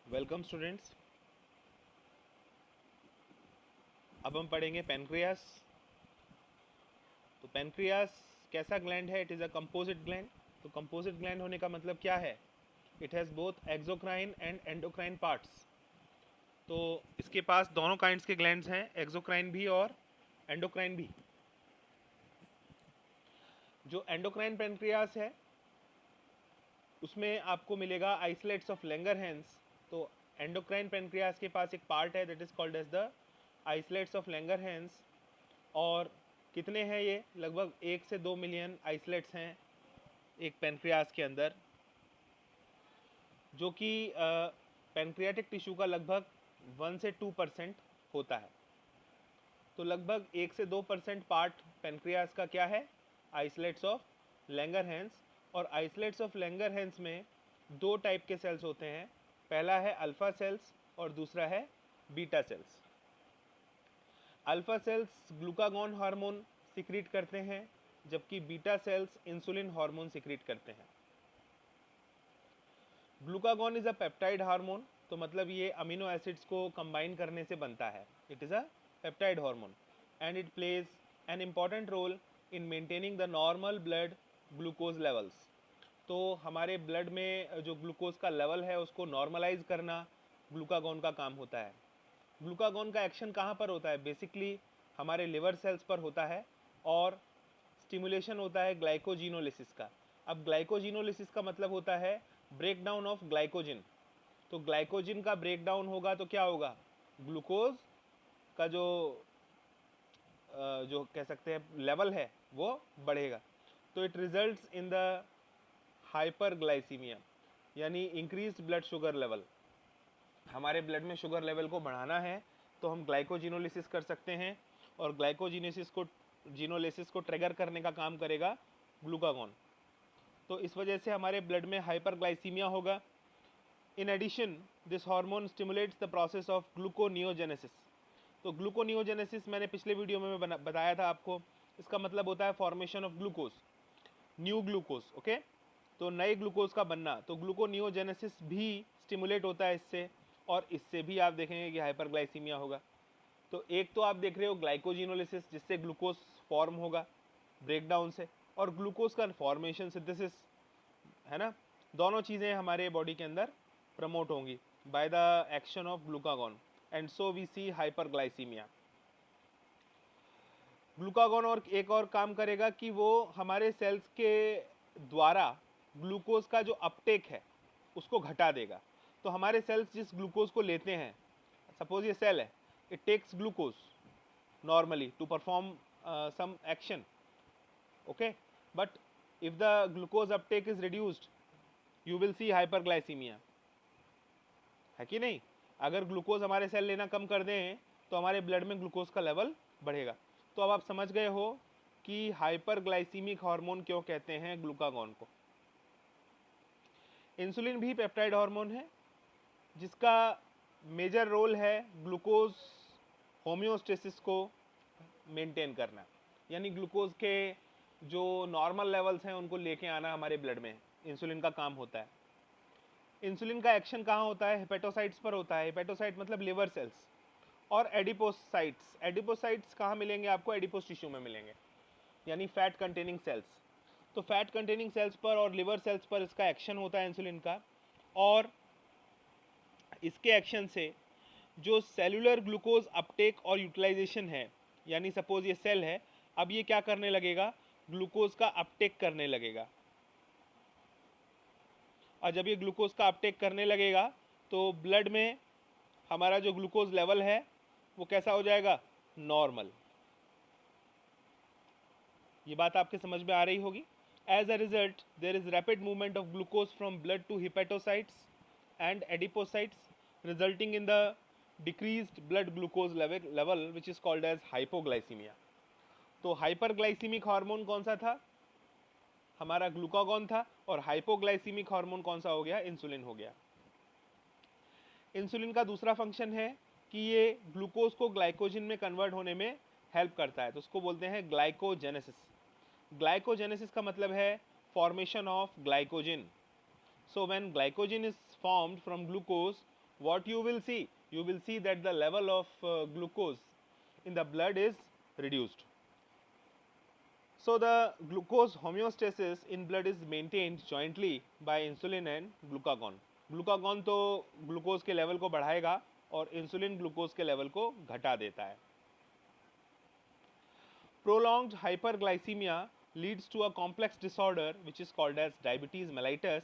Welcome students. अब हम पढ़ेंगे पेनक्रियास। तो पेनक्रियास कैसा ग्लैंड है? It is a composite gland. तो कंपोजिट ग्लैंड होने का मतलब क्या है? It has both exocrine and endocrine parts. तो इसके पास दोनों काइंड्स के ग्लैंड्स हैं, एक्सोक्राइन भी और एंडोक्राइन भी। जो एंडोक्राइन पेनक्रियास है उसमें आपको मिलेगा आइसोलेट्स ऑफ लैंगरहैंस। तो एंडोक्राइन पेनक्रियास के पास एक पार्ट है that is called as the isolates of Langerhans. और कितने हैं ये? लगभग 1 से 2 मिलियन आइसोलेट्स हैं एक पेनक्रियास के अंदर, जो कि पेनक्रियाटिक टिश्यू का लगभग 1 से 2% होता है। तो लगभग 1 से 2% पार्ट पेनक्रियास का क्या है? Isolates of Langerhans. और आइसोलेट्स ऑफ लैंगरहैंस में दो टाइप के सेल्स होते हैं। पहला है अल्फा सेल्स और दूसरा है beta cells. Alpha cells glucagon hormone secrete करते हैं, जबकि beta cells insulin hormone secrete करते हैं। Glucagon is a peptide hormone, तो मतलब ये अमीनो एसिड्स को कंबाइन करने से बनता है। It is a peptide hormone and it plays an important role in maintaining the normal blood glucose levels. तो हमारे ब्लड में जो ग्लूकोज का लेवल है उसको नॉर्मलाइज करना ग्लूकागॉन का काम होता है। ग्लूकागॉन का एक्शन कहाँ पर होता है? बेसिकली हमारे लिवर सेल्स पर होता है और स्टिमुलेशन होता है ग्लाइकोजिनोलिसिस का। अब ग्लाइकोजिनोलिसिस का मतलब होता है ब्रेक डाउन ऑफ ग्लाइकोजिन। तो ग्लाइकोजिन का ब्रेक डाउन होगा तो क्या होगा? ग्लूकोज का जो कह सकते हैं लेवल है वो बढ़ेगा। तो it results in the hyperglycaemia, यानी इंक्रीज्ड ब्लड शुगर लेवल। हमारे ब्लड में शुगर लेवल को बढ़ाना है तो हम ग्लाइकोजिनोलिसिस कर सकते हैं, और ग्लाइकोजिनोलिसिस को ट्रिगर करने का काम करेगा ग्लूकागॉन। तो इस वजह से हमारे ब्लड में हाइपरग्लाइसीमिया होगा। In addition this hormone stimulates the process of gluconeogenesis. तो ग्लूकोनियोजेनेसिस मैंने पिछले वीडियो में बताया था आपको। इसका मतलब होता है formation of glucose, new glucose. Okay, तो नए ग्लूकोज का बनना। तो ग्लूकोनियोजेनेसिस भी स्टिमुलेट होता है इससे, और इससे भी आप देखेंगे कि हाइपरग्लाइसीमिया होगा। तो एक तो आप देख रहे हो ग्लाइकोजिनोलिसिस, जिससे ग्लूकोज फॉर्म होगा ब्रेकडाउन से, और ग्लूकोज का फॉर्मेशन सिंथेसिस, है ना। दोनों चीज़ें हमारे बॉडी के अंदर प्रमोट होंगी by the action of glucagon, and so we see hyperglycaemia. Glucagon और एक और काम करेगा कि वो हमारे सेल्स के द्वारा ग्लूकोज का जो अपटेक है उसको घटा देगा। तो हमारे सेल्स जिस ग्लूकोज को लेते हैं, सपोज ये सेल है, it takes glucose normally to perform some action, okay, but if the glucose uptake is reduced you will see hyperglycemia, है कि नहीं? अगर ग्लूकोज हमारे सेल लेना कम कर दें तो हमारे ब्लड में ग्लूकोज का लेवल बढ़ेगा। तो अब आप समझ गए हो कि हाइपरग्लाइसीमिक हार्मोन क्यों कहते हैं ग्लूकागॉन को। इंसुलिन भी पेप्टाइड हार्मोन है, जिसका मेजर रोल है ग्लूकोज होम्योस्टेसिस को मेंटेन करना, यानी ग्लूकोज के जो नॉर्मल लेवल्स हैं उनको लेके आना हमारे ब्लड में इंसुलिन का काम होता है। इंसुलिन का एक्शन कहाँ होता है? हेपेटोसाइट्स पर होता है। हेपेटोसाइट मतलब लिवर सेल्स, और एडिपोसाइट्स। एडिपोसाइट्स कहाँ मिलेंगे आपको? एडिपोस टिश्यू में मिलेंगे, यानी फैट कंटेनिंग सेल्स। तो फैट कंटेनिंग सेल्स पर और लिवर सेल्स पर इसका एक्शन होता है इंसुलिन का, और इसके एक्शन से जो सेलुलर ग्लूकोज अपटेक और यूटिलाइजेशन है, यानी सपोज ये सेल है, अब ये क्या करने लगेगा? ग्लूकोज का अपटेक करने लगेगा। और जब ये ग्लूकोज का अपटेक करने लगेगा तो ब्लड में हमारा जो ग्लूकोज लेवल है वो कैसा हो जाएगा? नॉर्मल। ये बात आपके समझ में आ रही होगी। As a result there is rapid movement of glucose from blood to hepatocytes and adipocytes, resulting in the decreased blood glucose level which is called as hypoglycaemia. तो हाइपरग्लाइसीमिक हार्मोन कौन सा था? हमारा ग्लूकागॉन था। और हाइपोग्लाइसीमिक हार्मोन कौन सा हो गया? इंसुलिन हो गया। इंसुलिन का दूसरा फंक्शन है कि ये ग्लूकोज को ग्लाइकोजिन में कन्वर्ट होने में हेल्प करता है, तो उसको बोलते हैं ग्लाइकोजेनेसिस। ग्लाइकोजेनेसिस का मतलब है formation of glycogen. So when glycogen is formed from glucose, what you will see? You will see that the level of glucose in the blood is reduced. So the glucose homeostasis in blood is maintained jointly by insulin and glucagon. Glucagon तो glucose के level को बढ़ाएगा और insulin glucose के level को घटा देता है. Prolonged hyperglycemia leads to a complex disorder which is called as diabetes mellitus,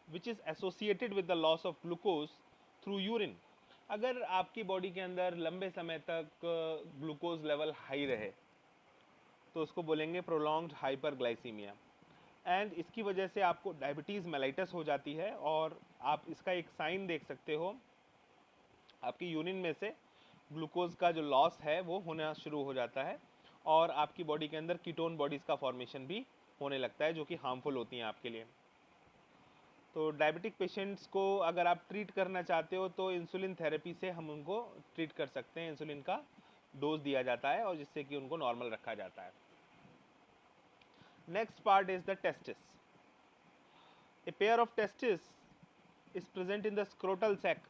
which is associated with the loss of glucose through urine. अगर आपकी बॉडी के अंदर लंबे समय तक ग्लूकोज लेवल हाई रहे तो उसको बोलेंगे प्रोलॉन्ग्ड हाइपरग्लाइसीमिया, एंड इसकी वजह से आपको डायबिटीज़ मेलाइटस हो जाती है. और आप इसका एक साइन देख सकते हो, आपकी यूरिन में से ग्लूकोज का जो लॉस है वो होना शुरू हो जाता है और आपकी बॉडी के अंदर कीटोन बॉडीज़ का फॉर्मेशन भी होने लगता है जो कि हार्मफुल होती हैं आपके लिए. तो डायबिटिक पेशेंट्स को अगर आप ट्रीट करना चाहते हो तो इंसुलिन थेरेपी से हम उनको ट्रीट कर सकते हैं. इंसुलिन का डोज दिया जाता है और जिससे कि उनको नॉर्मल रखा जाता है. Next part is the testis. A pair of testis is present in the scrotal sac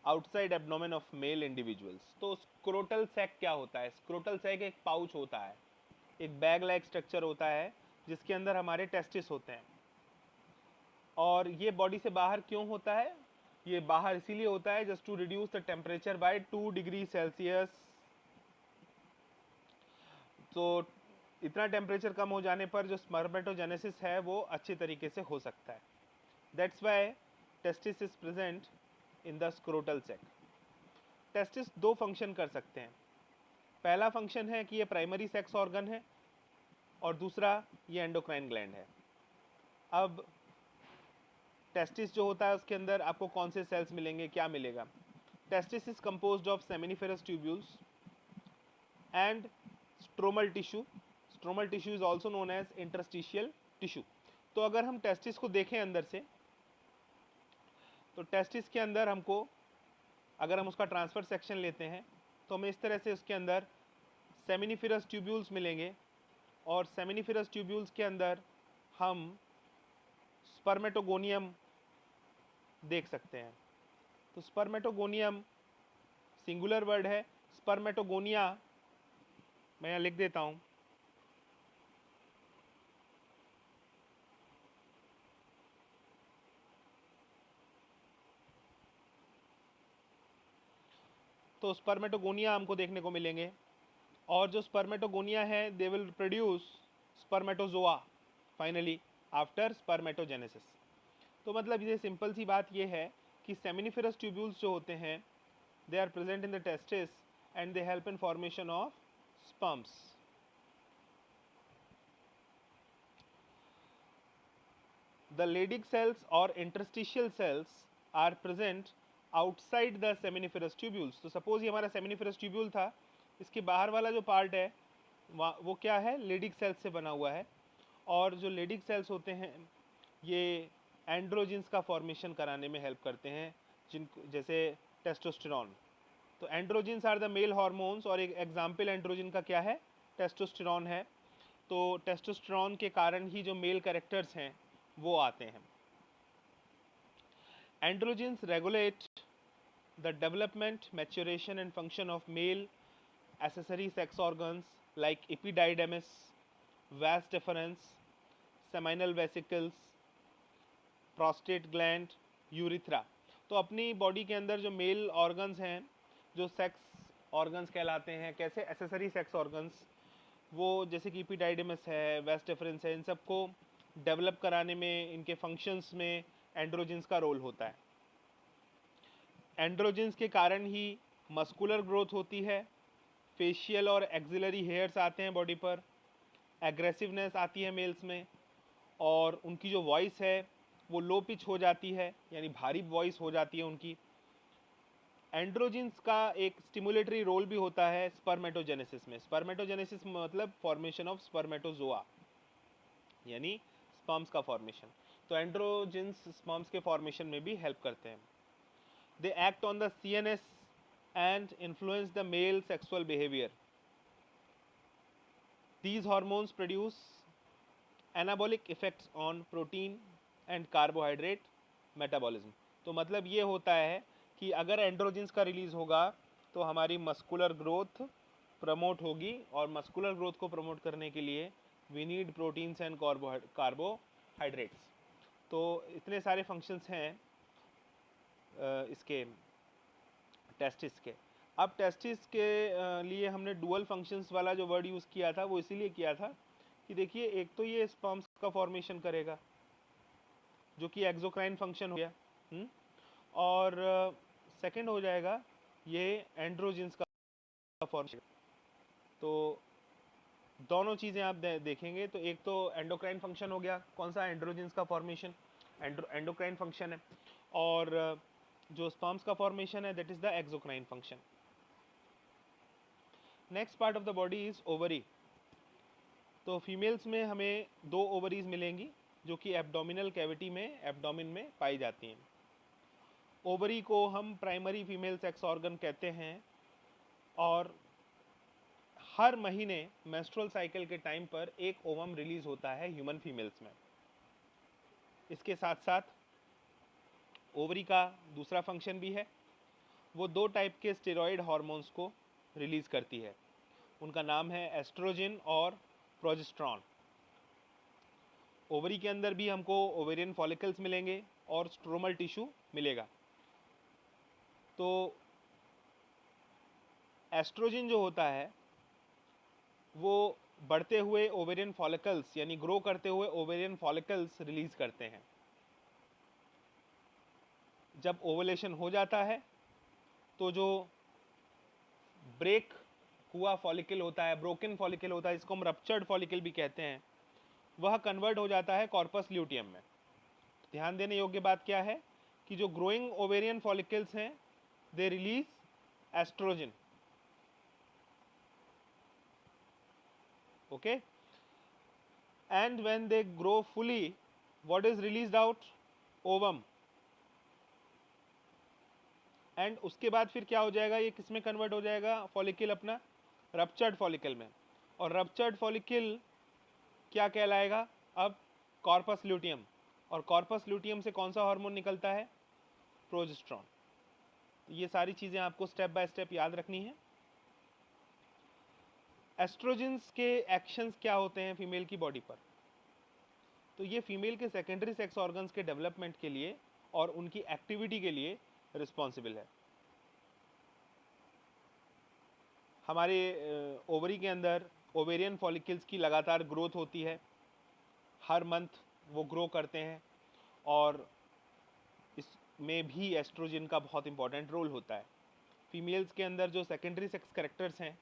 outside abdomen of male individuals. तो स्क्रोटल सैक क्या होता है? स्क्रोटल सैक एक पाउच होता है, एक बैग लाइक स्ट्रक्चर होता है जिसके अंदर हमारे टेस्टिस होते हैं. और ये बॉडी से बाहर क्यों होता है? ये बाहर इसीलिए होता है just to reduce the temperature by 2 degree Celsius. तो इतना टेम्परेचर कम हो जाने पर जो स्पर्मेटोजेनेसिस है वो अच्छे तरीके से हो सकता है. That's why testis is present in the scrotal sac. Testis दो फंक्शन कर सकते हैं. पहला फंक्शन है कि ये प्राइमरी सेक्स ऑर्गन है और दूसरा ये एंडोक्राइन ग्लैंड है. अब टेस्टिस जो होता है उसके अंदर आपको कौन से सेल्स मिलेंगे, क्या मिलेगा? Testis is composed of seminiferous tubules and stromal tissue. Stromal tissue is also known as interstitial tissue. तो अगर हम टेस्टिस को देखें अंदर से तो टेस्टिस के अंदर हमको अगर हम उसका ट्रांसफर सेक्शन लेते हैं तो हमें इस तरह से उसके अंदर सेमिनिफेरस ट्यूब्यूल्स मिलेंगे और सेमिनिफेरस ट्यूब्यूल्स के अंदर हम स्पर्मेटोगोनियम देख सकते हैं. तो स्पर्मेटोगोनियम सिंगुलर वर्ड है. स्पर्मेटोगोनिया मैं यहाँ लिख देता हूँ. तो स्पर्मेटोगोनिया हमको देखने को मिलेंगे और जो स्पर्मेटोगोनिया है they will produce spermatozoa finally after spermatogenesis. तो मतलब ये सिंपल सी बात ये है कि सेमिनिफेरस ट्यूब्यूल्स जो होते हैं they are present in the testis and they help in formation of sperms. The Leydig cells or interstitial cells are present outside the seminiferous tubules. तो सपोज ये हमारा seminiferous tubule था, इसके बाहर वाला जो पार्ट है वो क्या है? Leydig cells से बना हुआ है. और जो Leydig cells होते हैं ये एंड्रोजिन्स का फॉर्मेशन कराने में हेल्प करते हैं, जैसे टेस्टोस्टेरॉन. तो एंड्रोजिन्स आर द मेल हार्मोन्स और एक एग्जाम्पल एंड्रोजिन का क्या है? टेस्टोस्टेरॉन है. तो टेस्टोस्टेरॉन के कारण ही जो मेल कैरेक्टर्स हैं वो आते हैं. Androgens regulate the development, maturation and function of male accessory sex organs like epididymis, vas deferens, seminal vesicles, prostate gland, urethra. तो अपनी बॉडी के अंदर जो मेल ऑर्गन्स हैं जो सेक्स ऑर्गन्स कहलाते हैं, कैसे एसेसरी सेक्स ऑर्गन्स, वो जैसे कि epididymis है, vas deferens है, इन सबको डेवलप कराने में, इनके फंक्शंस में एंड्रोजिन्स का रोल होता है. एंड्रोजिन्स के कारण ही मस्कुलर ग्रोथ होती है, फेशियल और एक्सिलरी हेयर्स आते हैं बॉडी पर, एग्रेसिवनेस आती है मेल्स में और उनकी जो वॉइस है वो लो पिच हो जाती है, यानी भारी वॉइस हो जाती है उनकी. एंड्रोजिन्स का एक स्टिमुलेटरी रोल भी होता है स्पर्मेटोजेनेसिस में. स्पर्मेटोजेनेसिस मतलब फॉर्मेशन ऑफ स्पर्मेटोजोआ यानी स्पर्म्स का फॉर्मेशन. तो एंड्रोजिन्स स्पर्म्स के फॉर्मेशन में भी हेल्प करते हैं. They act on the CNS and influence the male sexual behavior. These hormones produce anabolic effects on protein and carbohydrate metabolism. तो मतलब ये होता है कि अगर एंड्रोजेंस का रिलीज़ होगा तो हमारी मस्कुलर ग्रोथ प्रमोट होगी, और मस्कुलर ग्रोथ को प्रमोट करने के लिए we need proteins and carbohydrates. तो इतने सारे फंक्शंस हैं इसके टेस्टिस के। अब टेस्टिस के लिए हमने डुअल फंक्शंस वाला जो वर्ड यूज़ किया था वो इसीलिए किया था कि देखिए, एक तो ये स्पर्म्स का फॉर्मेशन करेगा जो कि एक्सोक्राइन फंक्शन हो गया, और सेकंड हो जाएगा ये एंड्रोजेंस का फॉर्मेशन। तो दोनों चीज़ें आप देखेंगे तो एक तो एंडोक्राइन फंक्शन हो गया, कौन सा, एंड्रोजेंस का फॉर्मेशन, एंडोक्राइन फंक्शन है, और जो स्पर्म्स का फॉर्मेशन है that is the exocrine function. Next part of the body is ovary. तो फीमेल्स में हमें 2 ओवरीज मिलेंगी जो कि एब्डोमिनल कैविटी में, एब्डोमिन में पाई जाती हैं। ओवरी को हम प्राइमरी फीमेल सेक्स ऑर्गन कहते हैं, और हर महीने मेंस्ट्रुअल साइकिल के टाइम पर एक ओवम रिलीज होता है ह्यूमन फीमेल्स में। इसके साथ साथ ओवरी का दूसरा फंक्शन भी है, वो 2 टाइप के स्टेरॉइड हार्मोन्स को रिलीज करती है। उनका नाम है एस्ट्रोजन और प्रोजेस्टेरॉन। ओवरी के अंदर भी हमको ओवेरियन फॉलिकल्स मिलेंगे और स्ट्रोमल टिश्यू मिलेगा। तो एस्ट्रोजन जो होता है वो बढ़ते हुए ओवेरियन फॉलिकल्स यानी ग्रो करते हुए ओवेरियन फॉलिकल्स रिलीज करते हैं। जब ओवुलेशन हो जाता है तो जो ब्रेक हुआ फॉलिकल होता है, ब्रोकन फॉलिकल होता है, जिसको हम रप्चर्ड फॉलिकल भी कहते हैं, वह कन्वर्ट हो जाता है कॉर्पस ल्यूटियम में। ध्यान देने योग्य बात क्या है कि जो ग्रोइंग ओवेरियन फॉलिकल्स हैं they release oestrogen, okay, and when they grow fully what is released out, ovum, and उसके बाद फिर क्या हो जाएगा, ये किस में कन्वर्ट हो जाएगा फॉलिकल, अपना रप्चर्ड फॉलिकल में। और रप्चर्ड फॉलिकल क्या कहलाएगा अब, कॉर्पस ल्यूटियम, और कॉर्पस ल्यूटियम से कौन सा हार्मोन निकलता है, प्रोजेस्टेरॉन। ये सारी चीज़ें आपको स्टेप बाय स्टेप याद रखनी है। एस्ट्रोजेंस के एक्शंस क्या होते हैं फीमेल की बॉडी पर, तो ये फीमेल के सेकेंडरी सेक्स ऑर्गन्स के डेवलपमेंट के लिए और उनकी एक्टिविटी के लिए रिस्पॉन्सिबल है। हमारे ओवरी के अंदर ओवेरियन फॉलिकल्स की लगातार ग्रोथ होती है, हर मंथ वो ग्रो करते हैं, और इसमें भी एस्ट्रोजन का बहुत इंपॉर्टेंट रोल होता है। फीमेल्स के अंदर जो सेकेंडरी सेक्स कैरेक्टर्स हैं,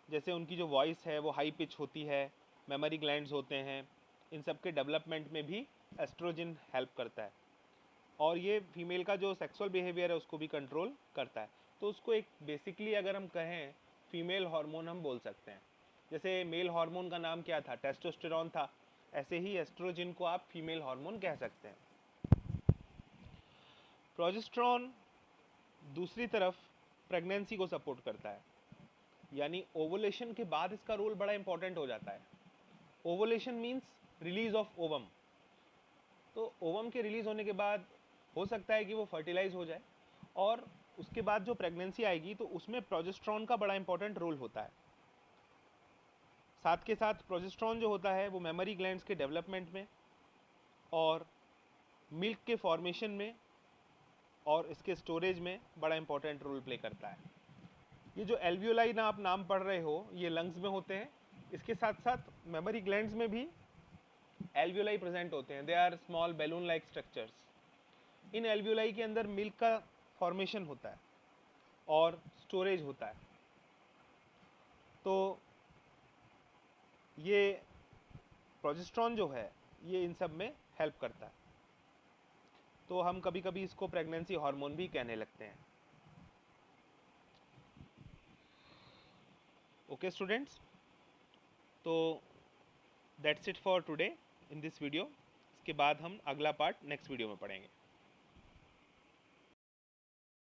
जैसे उनकी जो वॉइस है वो हाई पिच होती है, मेमोरी ग्लैंड्स होते हैं, इन सब के डेवलपमेंट में भी एस्ट्रोजन हेल्प करता है, और ये फीमेल का जो सेक्सुअल बिहेवियर है उसको भी कंट्रोल करता है। तो उसको एक बेसिकली अगर हम कहें फीमेल हार्मोन हम बोल सकते हैं। जैसे मेल हार्मोन का नाम क्या था, टेस्टोस्टेरॉन था, ऐसे ही एस्ट्रोजन को आप फीमेल हार्मोन कह सकते हैं। प्रोजेस्टेरॉन दूसरी तरफ प्रेगनेंसी को सपोर्ट करता है, यानी ओवुलेशन के बाद इसका रोल बड़ा इंपॉर्टेंट हो जाता है। Ovulation means release of ovum, तो ओवम के रिलीज होने के बाद हो सकता है कि वो फर्टिलाइज हो जाए, और उसके बाद जो प्रेगनेंसी आएगी तो उसमें प्रोजेस्टेरॉन का बड़ा इंपॉर्टेंट रोल होता है। साथ के साथ प्रोजेस्टेरॉन जो होता है वो मेमोरी ग्लैंड्स के डेवलपमेंट में और मिल्क के फॉर्मेशन में और इसके स्टोरेज में बड़ा इंपॉर्टेंट रोल प्ले करता है। ये जो एल्वियोलाई ना आप नाम पढ़ रहे हो, ये लंग्स में होते हैं, इसके साथ साथ मेमोरी ग्लैंड्स में भी एल्वियोलाई प्रेजेंट होते हैं। They are small balloon like structures. इन एल्वियोलाई के अंदर मिल्क का फॉर्मेशन होता है और स्टोरेज होता है। तो ये प्रोजेस्टेरॉन जो है ये इन सब में हेल्प करता है। तो हम कभी कभी इसको प्रेगनेंसी हार्मोन भी कहने लगते हैं। ओके स्टूडेंट्स, तो that's it for today in this video. इसके बाद हम अगला पार्ट नेक्स्ट वीडियो में पढ़ेंगे।